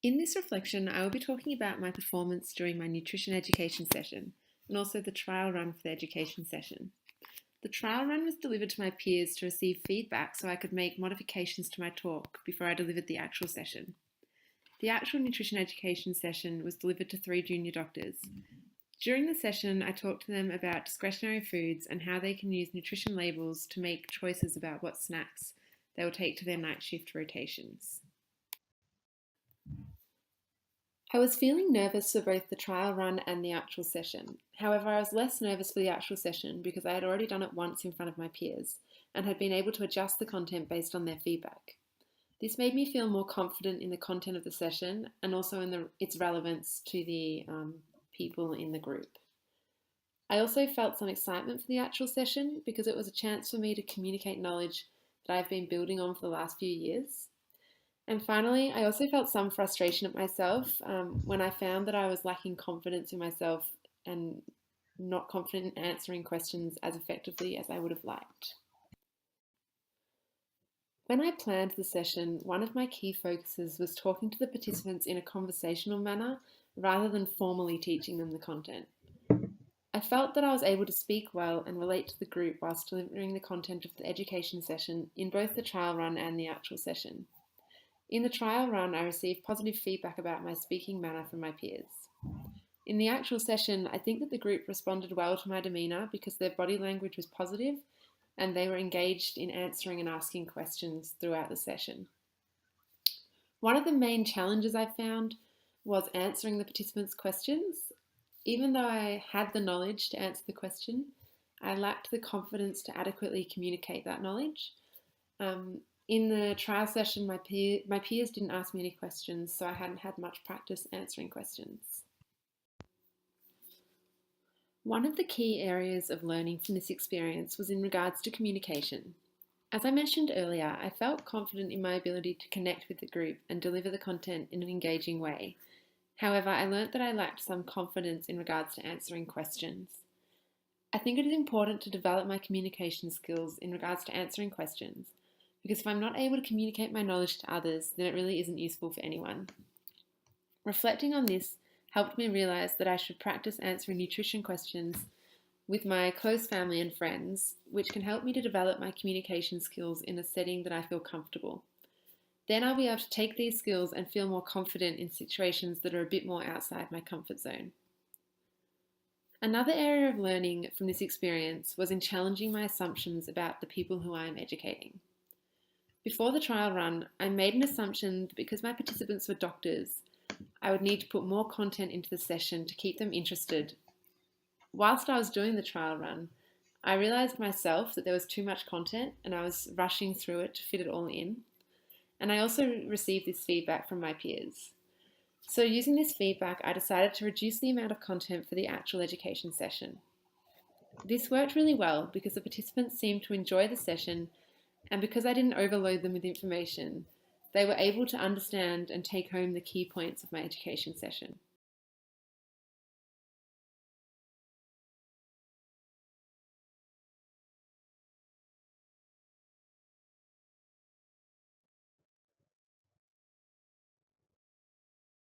In this reflection, I will be talking about my performance during my nutrition education session and also the trial run for the education session. The trial run was delivered to my peers to receive feedback so I could make modifications to my talk before I delivered the actual session. The actual nutrition education session was delivered to 3 junior doctors. During the session, I talked to them about discretionary foods and how they can use nutrition labels to make choices about what snacks they will take to their night shift rotations. I was feeling nervous for both the trial run and the actual session. However, I was less nervous for the actual session because I had already done it once in front of my peers and had been able to adjust the content based on their feedback. This made me feel more confident in the content of the session and also in its relevance to the people in the group. I also felt some excitement for the actual session because it was a chance for me to communicate knowledge that I've been building on for the last few years. And finally, I also felt some frustration at myself when I found that I was lacking confidence in myself and not confident in answering questions as effectively as I would have liked. When I planned the session, one of my key focuses was talking to the participants in a conversational manner rather than formally teaching them the content. I felt that I was able to speak well and relate to the group whilst delivering the content of the education session in both the trial run and the actual session. In the trial run, I received positive feedback about my speaking manner from my peers. In the actual session, I think that the group responded well to my demeanour because their body language was positive and they were engaged in answering and asking questions throughout the session. One of the main challenges I found was answering the participants' questions. Even though I had the knowledge to answer the question, I lacked the confidence to adequately communicate that knowledge. In the trial session, my peers didn't ask me any questions, so I hadn't had much practice answering questions. One of the key areas of learning from this experience was in regards to communication. As I mentioned earlier, I felt confident in my ability to connect with the group and deliver the content in an engaging way. However, I learnt that I lacked some confidence in regards to answering questions. I think it is important to develop my communication skills in regards to answering questions, because if I'm not able to communicate my knowledge to others, then it really isn't useful for anyone. Reflecting on this helped me realise that I should practice answering nutrition questions with my close family and friends, which can help me to develop my communication skills in a setting that I feel comfortable. Then I'll be able to take these skills and feel more confident in situations that are a bit more outside my comfort zone. Another area of learning from this experience was in challenging my assumptions about the people who I am educating. Before the trial run, I made an assumption that because my participants were doctors, I would need to put more content into the session to keep them interested. Whilst I was doing the trial run, I realised myself that there was too much content and I was rushing through it to fit it all in. And I also received this feedback from my peers. So using this feedback, I decided to reduce the amount of content for the actual education session. This worked really well because the participants seemed to enjoy the session, and because I didn't overload them with information, they were able to understand and take home the key points of my education session.